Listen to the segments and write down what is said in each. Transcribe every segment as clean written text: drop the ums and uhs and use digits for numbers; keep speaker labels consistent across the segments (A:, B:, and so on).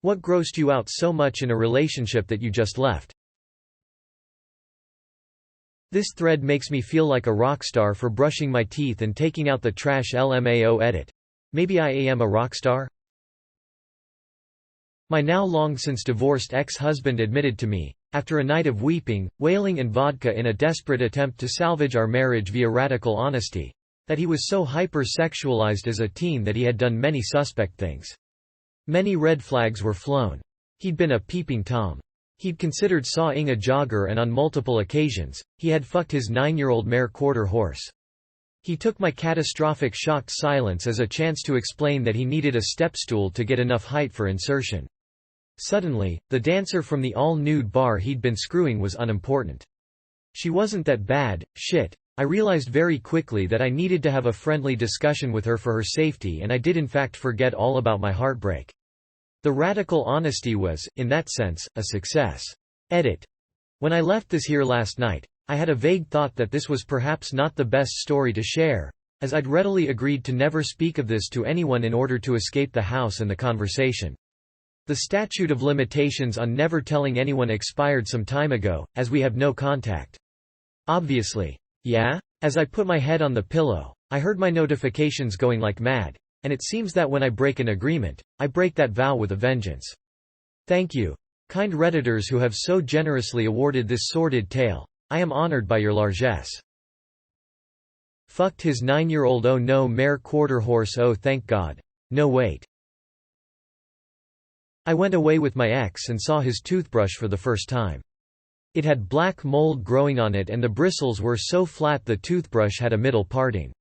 A: What grossed you out so much in a relationship that you just left? This thread makes me feel like a rock star for brushing my teeth and taking out the trash. LMAO edit. Maybe I am a rock star? My now long since divorced ex-husband admitted to me, after a night of weeping, wailing and vodka in a desperate attempt to salvage our marriage via radical honesty, that he was so hyper-sexualized as a teen that he had done many suspect things. Many red flags were flown. He'd been a peeping Tom. He'd considered sawing a jogger, and on multiple occasions, he had fucked his 9-year-old mare quarter horse. He took my catastrophic shocked silence as a chance to explain that he needed a stepstool to get enough height for insertion. Suddenly, the dancer from the all-nude bar he'd been screwing was unimportant. She wasn't that bad, shit. I realized very quickly that I needed to have a friendly discussion with her for her safety, and I did in fact forget all about my heartbreak. The radical honesty was, in that sense, a success. Edit. When I left this here last night, I had a vague thought that this was perhaps not the best story to share, as I'd readily agreed to never speak of this to anyone in order to escape the house and the conversation. The statute of limitations on never telling anyone expired some time ago, as we have no contact. Obviously. Yeah? As I put my head on the pillow, I heard my notifications going like mad, and it seems that when I break an agreement, I break that vow with a vengeance. Thank you, kind Redditors who have so generously awarded this sordid tale. I am honored by your largesse. Fucked his 9-year-old oh no mare quarter horse oh thank God. No wait. I went away with my ex and saw his toothbrush for the first time. It had black mold growing on it and the bristles were so flat the toothbrush had a middle parting.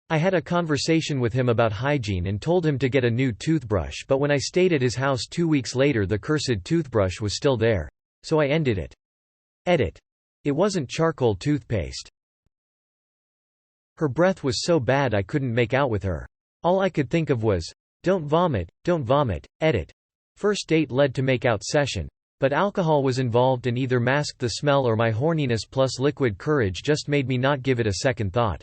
A: I had a conversation with him about hygiene and told him to get a new toothbrush, but when I stayed at his house 2 weeks later the cursed toothbrush was still there. So I ended it. Edit. It wasn't charcoal toothpaste. Her breath was so bad I couldn't make out with her. All I could think of was, don't vomit, don't vomit. Edit. First date led to make-out session. But alcohol was involved and either masked the smell or my horniness plus liquid courage just made me not give it a second thought.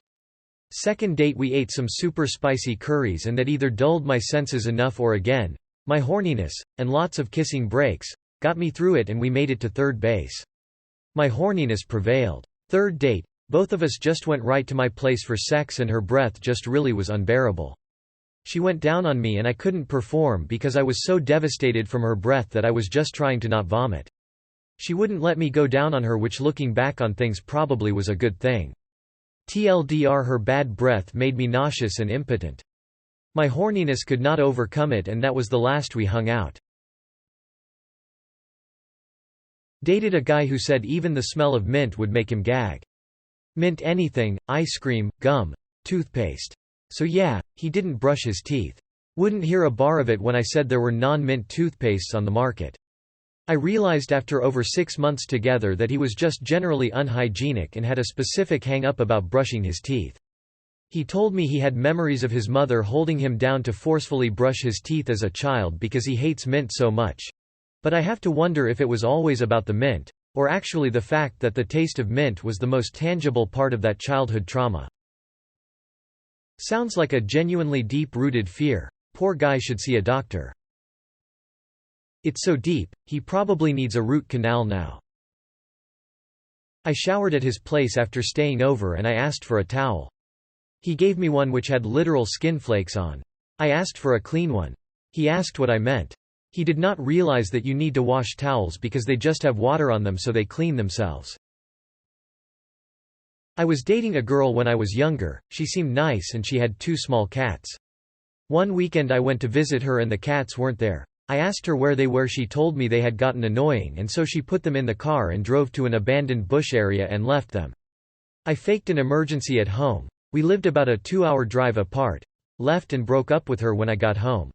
A: Second date we ate some super spicy curries and that either dulled my senses enough or again, my horniness, and lots of kissing breaks, got me through it and we made it to third base. My horniness prevailed. Third date, both of us just went right to my place for sex and her breath just really was unbearable. She went down on me and I couldn't perform because I was so devastated from her breath that I was just trying to not vomit. She wouldn't let me go down on her, which looking back on things probably was a good thing. TLDR, her bad breath made me nauseous and impotent. My horniness could not overcome it and that was the last we hung out. Dated a guy who said even the smell of mint would make him gag. Mint anything, ice cream, gum, toothpaste. So yeah, he didn't brush his teeth. Wouldn't hear a bar of it when I said there were non-mint toothpastes on the market. I realized after over 6 months together that he was just generally unhygienic and had a specific hang-up about brushing his teeth. He told me he had memories of his mother holding him down to forcefully brush his teeth as a child because he hates mint so much. But I have to wonder if it was always about the mint, or actually the fact that the taste of mint was the most tangible part of that childhood trauma. Sounds like a genuinely deep-rooted fear. Poor guy should see a doctor. It's so deep, he probably needs a root canal now. I showered at his place after staying over and I asked for a towel. He gave me one which had literal skin flakes on. I asked for a clean one. He asked what I meant. He did not realize that you need to wash towels because they just have water on them so they clean themselves. I was dating a girl when I was younger, she seemed nice and she had 2 small cats. One weekend I went to visit her and the cats weren't there. I asked her where they were. She told me they had gotten annoying and so she put them in the car and drove to an abandoned bush area and left them. I faked an emergency at home. We lived about a 2-hour drive apart. Left and broke up with her when I got home.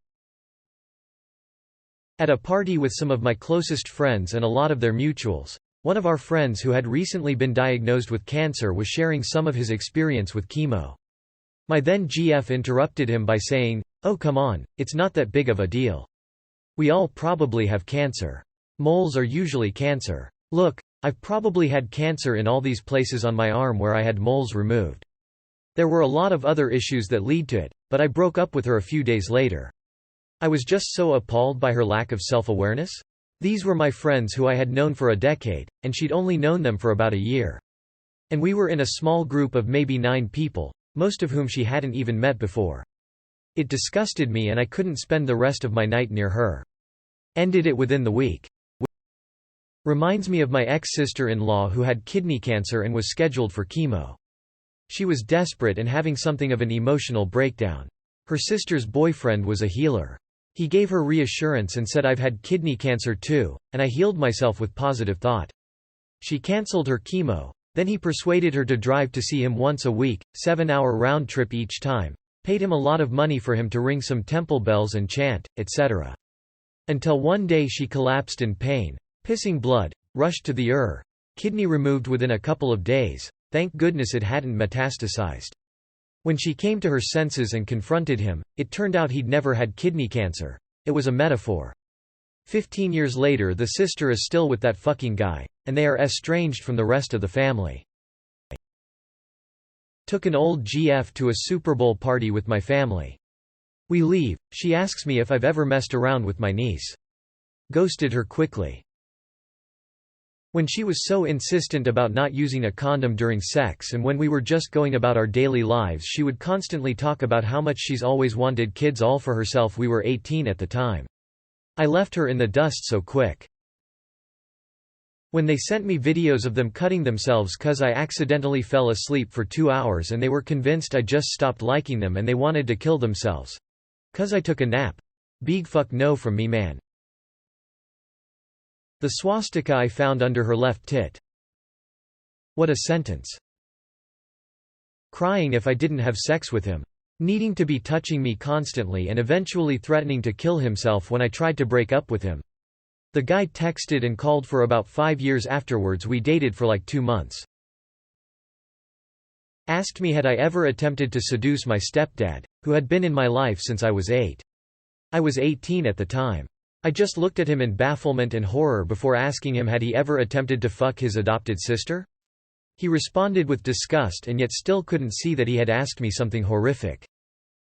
A: At a party with some of my closest friends and a lot of their mutuals, one of our friends who had recently been diagnosed with cancer was sharing some of his experience with chemo. My then GF interrupted him by saying, "Oh come on, it's not that big of a deal. We all probably have cancer. Moles are usually cancer. Look, I've probably had cancer in all these places on my arm where I had moles removed. There were a lot of other issues that lead to it, but I broke up with her a few days later. I was just so appalled by her lack of self-awareness. These were my friends who I had known for a decade, and she'd only known them for about a year. And we were in a small group of maybe 9 people, most of whom she hadn't even met before. It disgusted me and I couldn't spend the rest of my night near her. Ended it within the week. Reminds me of my ex-sister-in-law who had kidney cancer and was scheduled for chemo. She was desperate and having something of an emotional breakdown. Her sister's boyfriend was a healer. He gave her reassurance and said, "I've had kidney cancer too, and I healed myself with positive thought." She cancelled her chemo. Then he persuaded her to drive to see him once a week, 7-hour round trip each time, paid him a lot of money for him to ring some temple bells and chant, etc. Until one day she collapsed in pain, pissing blood, rushed to the ER. Kidney removed within a couple of days. Thank goodness it hadn't metastasized. When she came to her senses and confronted him, it turned out he'd never had kidney cancer. It was a metaphor. 15 years later the sister is still with that fucking guy, and they are estranged from the rest of the family. Took an old GF to a Super Bowl party with my family. We leave, she asks me if I've ever messed around with my niece. Ghosted her quickly. When she was so insistent about not using a condom during sex and when we were just going about our daily lives, she would constantly talk about how much she's always wanted kids all for herself. We were 18 at the time. I left her in the dust so quick. When they sent me videos of them cutting themselves cause I accidentally fell asleep for 2 hours and they were convinced I just stopped liking them and they wanted to kill themselves. Cause I took a nap. Big fuck no from me, man. The swastika I found under her left tit. What a sentence. Crying if I didn't have sex with him. Needing to be touching me constantly and eventually threatening to kill himself when I tried to break up with him. The guy texted and called for about 5 years afterwards. We dated for like 2 months. Asked me had I ever attempted to seduce my stepdad, who had been in my life since I was 8. I was 18 at the time. I just looked at him in bafflement and horror before asking him had he ever attempted to fuck his adopted sister? He responded with disgust and yet still couldn't see that he had asked me something horrific.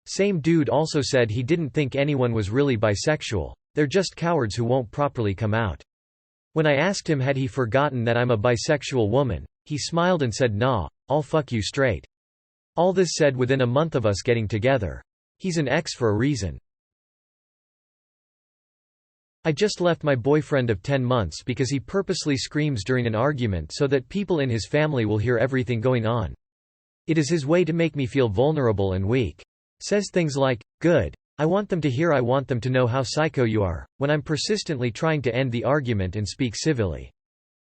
A: Same dude also said he didn't think anyone was really bisexual. They're just cowards who won't properly come out. When I asked him had he forgotten that I'm a bisexual woman, he smiled and said, "Nah, I'll fuck you straight." All this said within a month of us getting together. He's an ex for a reason. I just left my boyfriend of 10 months because he purposely screams during an argument so that people in his family will hear everything going on. It is his way to make me feel vulnerable and weak. Says things like, "Good. I want them to hear, I want them to know how psycho you are," when I'm persistently trying to end the argument and speak civilly.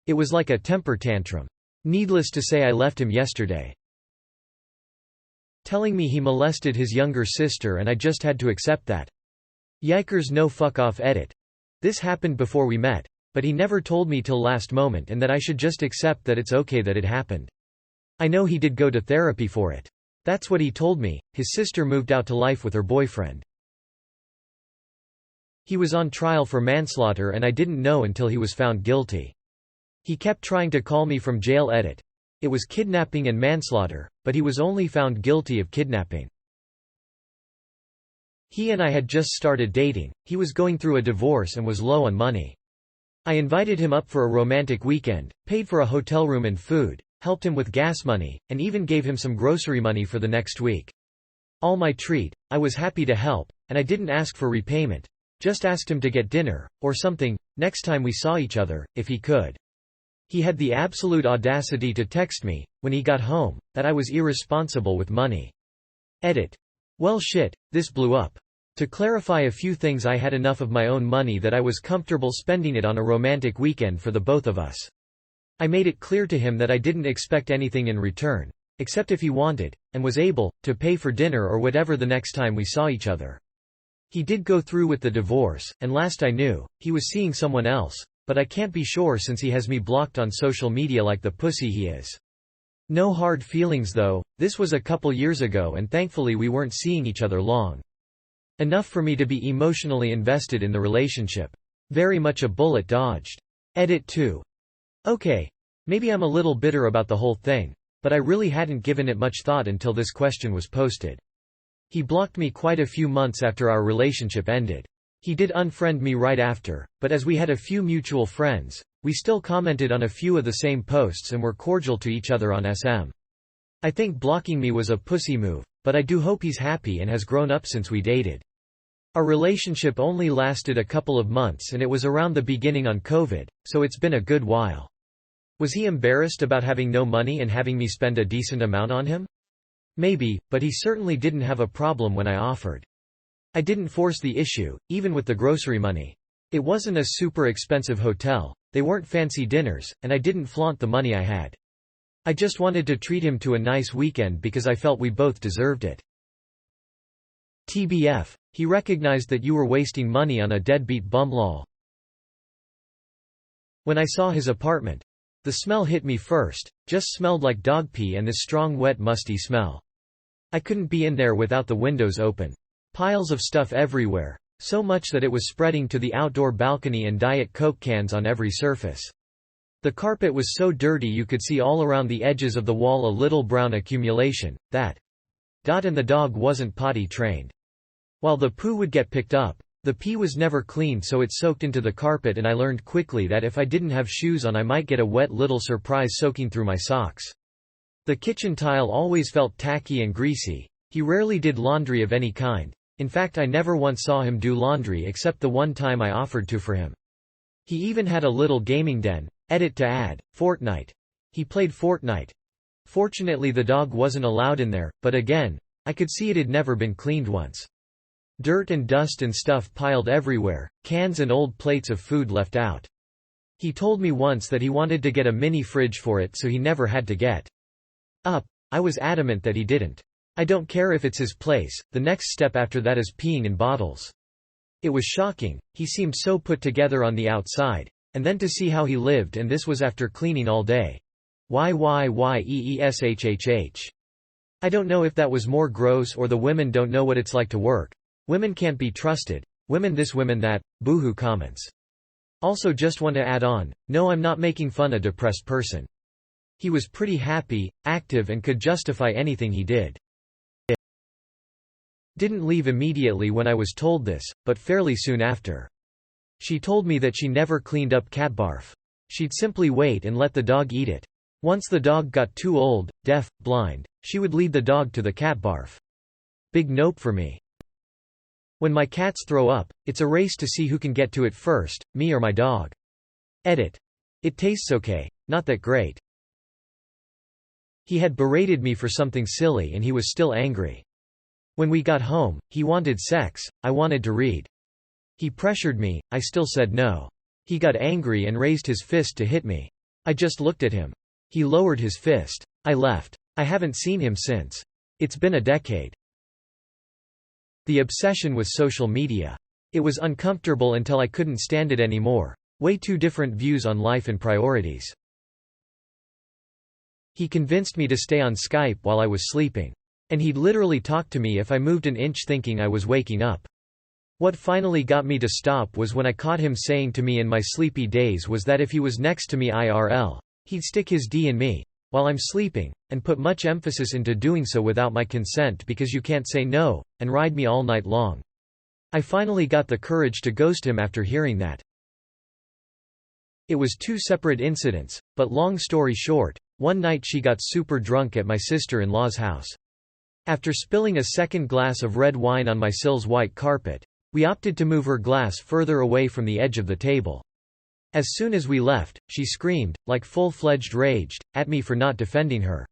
A: It was like a temper tantrum. Needless to say I left him yesterday. Telling me he molested his younger sister and I just had to accept that. Yikers, no fuck off. Edit. This happened before we met, but he never told me till last moment and that I should just accept that it's okay that it happened. I know he did go to therapy for it. That's what he told me. His sister moved out to life with her boyfriend. He was on trial for manslaughter and I didn't know until he was found guilty. He kept trying to call me from jail. Edit. It was kidnapping and manslaughter, but he was only found guilty of kidnapping. He and I had just started dating. He was going through a divorce and was low on money. I invited him up for a romantic weekend, paid for a hotel room and food, helped him with gas money, and even gave him some grocery money for the next week. All my treat. I was happy to help, and I didn't ask for repayment. Just asked him to get dinner, or something, next time we saw each other, if he could. He had the absolute audacity to text me, when he got home, that I was irresponsible with money. Edit. Well shit, this blew up. To clarify a few things, I had enough of my own money that I was comfortable spending it on a romantic weekend for the both of us. I made it clear to him that I didn't expect anything in return, except if he wanted, and was able, to pay for dinner or whatever the next time we saw each other. He did go through with the divorce, and last I knew, he was seeing someone else, but I can't be sure since he has me blocked on social media like the pussy he is. No hard feelings though. This was a couple years ago and thankfully we weren't seeing each other long enough for me to be emotionally invested in the relationship. Very much a bullet dodged. Edit 2. Okay. Maybe I'm a little bitter about the whole thing, but I really hadn't given it much thought until this question was posted. He blocked me quite a few months after our relationship ended. He did unfriend me right after, but as we had a few mutual friends, we still commented on a few of the same posts and were cordial to each other on SM. I think blocking me was a pussy move, but I do hope he's happy and has grown up since we dated. Our relationship only lasted a couple of months and it was around the beginning on COVID, so it's been a good while. Was he embarrassed about having no money and having me spend a decent amount on him? Maybe, but he certainly didn't have a problem when I offered. I didn't force the issue, even with the grocery money. It wasn't a super expensive hotel, they weren't fancy dinners, and I didn't flaunt the money I had. I just wanted to treat him to a nice weekend because I felt we both deserved it. TBF, he recognized that you were wasting money on a deadbeat bum lol. When I saw his apartment, the smell hit me first, just smelled like dog pee and this strong wet musty smell. I couldn't be in there without the windows open. Piles of stuff everywhere, so much that it was spreading to the outdoor balcony and Diet Coke cans on every surface. The carpet was so dirty you could see all around the edges of the wall a little brown accumulation, and the dog wasn't potty trained. While the poo would get picked up, the pee was never cleaned so it soaked into the carpet and I learned quickly that if I didn't have shoes on I might get a wet little surprise soaking through my socks. The kitchen tile always felt tacky and greasy. He rarely did laundry of any kind. In fact, I never once saw him do laundry except the one time I offered to for him. He even had a little gaming den, Fortnite. He played Fortnite. Fortunately the dog wasn't allowed in there, but again, I could see it had never been cleaned once. Dirt and dust and stuff piled everywhere, cans and old plates of food left out. He told me once that he wanted to get a mini fridge for it so he never had to get up. I was adamant that he didn't. I don't care if it's his place, the next step after that is peeing in bottles. It was shocking, he seemed so put together on the outside, and then to see how he lived, and this was after cleaning all day. YYYEESHHH. I don't know if that was more gross or the women don't know what it's like to work. Women can't be trusted. Women this, women that. Boohoo comments. Also just want to add on, no, I'm not making fun a depressed person. He was pretty happy, active and could justify anything he did. Didn't leave immediately when I was told this, but fairly soon after. She told me that she never cleaned up cat barf. She'd simply wait and let the dog eat it. Once the dog got too old, deaf, blind, she would lead the dog to the cat barf. Big nope for me. When my cats throw up, it's a race to see who can get to it first, me or my dog. Edit. It tastes okay, not that great. He had berated me for something silly and he was still angry. When we got home, he wanted sex, I wanted to read. He pressured me, I still said no. He got angry and raised his fist to hit me. I just looked at him. He lowered his fist. I left. I haven't seen him since. It's been a decade. The obsession with social media. It was uncomfortable until I couldn't stand it anymore. Way too different views on life and priorities. He convinced me to stay on Skype while I was sleeping. And he'd literally talk to me if I moved an inch thinking I was waking up. What finally got me to stop was when I caught him saying to me in my sleepy days was that if he was next to me IRL, he'd stick his D in me, while I'm sleeping, and put much emphasis into doing so without my consent because you can't say no, and ride me all night long. I finally got the courage to ghost him after hearing that. It was 2 separate incidents, but long story short, one night she got super drunk at my sister-in-law's house. After spilling a second glass of red wine on my Sil's white carpet, we opted to move her glass further away from the edge of the table. As soon as we left, she screamed, like full-fledged raged, at me for not defending her.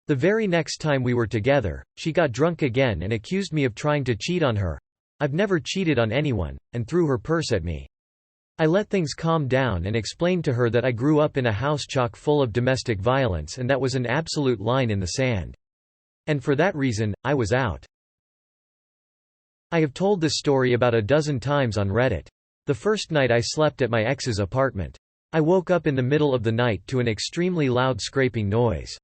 A: The very next time we were together, she got drunk again and accused me of trying to cheat on her. I've never cheated on anyone, and threw her purse at me. I let things calm down and explained to her that I grew up in a house chock full of domestic violence and that was an absolute line in the sand. And for that reason, I was out. I have told this story about a dozen times on Reddit. The first night I slept at my ex's apartment. I woke up in the middle of the night to an extremely loud scraping noise.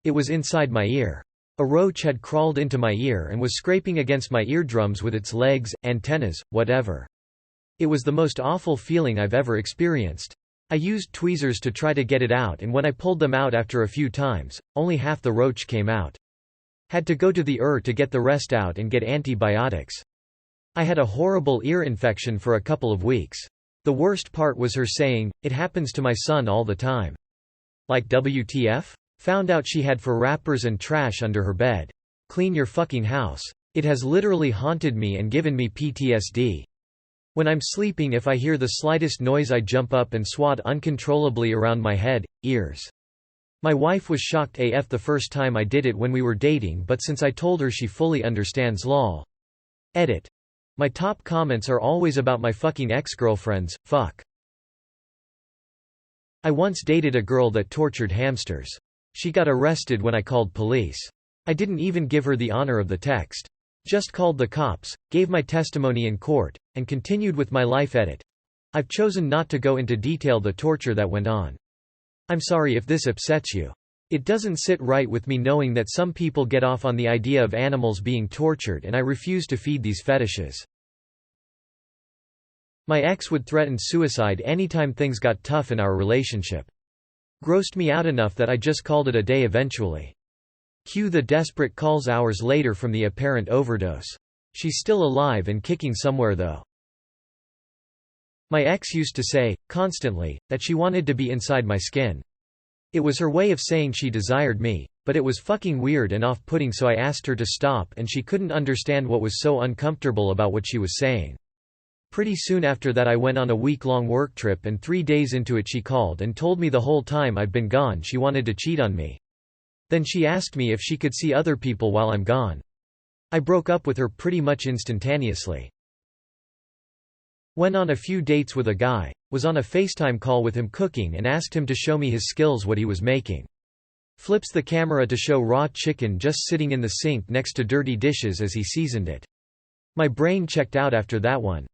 A: It was inside my ear. A roach had crawled into my ear and was scraping against my eardrums with its legs, antennas, whatever. It was the most awful feeling I've ever experienced. I used tweezers to try to get it out, and when I pulled them out after a few times, only half the roach came out. Had to go to the ER to get the rest out and get antibiotics. I had a horrible ear infection for a couple of weeks. The worst part was her saying, "It happens to my son all the time." Like WTF? Found out she had for wrappers and trash under her bed. Clean your fucking house. It has literally haunted me and given me PTSD. When I'm sleeping, if I hear the slightest noise, I jump up and swat uncontrollably around my head, ears. My wife was shocked AF the first time I did it when we were dating, but since I told her, she fully understands. Lol. Edit. My top comments are always about my fucking ex-girlfriends, fuck. I once dated a girl that tortured hamsters. She got arrested when I called police. I didn't even give her the honor of the text. Just called the cops, gave my testimony in court, and continued with my life. Edit. I've chosen not to go into detail the torture that went on. I'm sorry if this upsets you. It doesn't sit right with me knowing that some people get off on the idea of animals being tortured, and I refuse to feed these fetishes. My ex would threaten suicide anytime things got tough in our relationship. Grossed me out enough that I just called it a day eventually. Cue the desperate calls hours later from the apparent overdose. She's still alive and kicking somewhere though. My ex used to say, constantly, that she wanted to be inside my skin. It was her way of saying she desired me, but it was fucking weird and off-putting, so I asked her to stop, and she couldn't understand what was so uncomfortable about what she was saying. Pretty soon after that I went on a week-long work trip, and 3 days into it she called and told me the whole time I've been gone she wanted to cheat on me. Then she asked me if she could see other people while I'm gone. I broke up with her pretty much instantaneously. Went on a few dates with a guy, was on a FaceTime call with him cooking and asked him to show me his skills, what he was making. Flips the camera to show raw chicken just sitting in the sink next to dirty dishes as he seasoned it. My brain checked out after that one.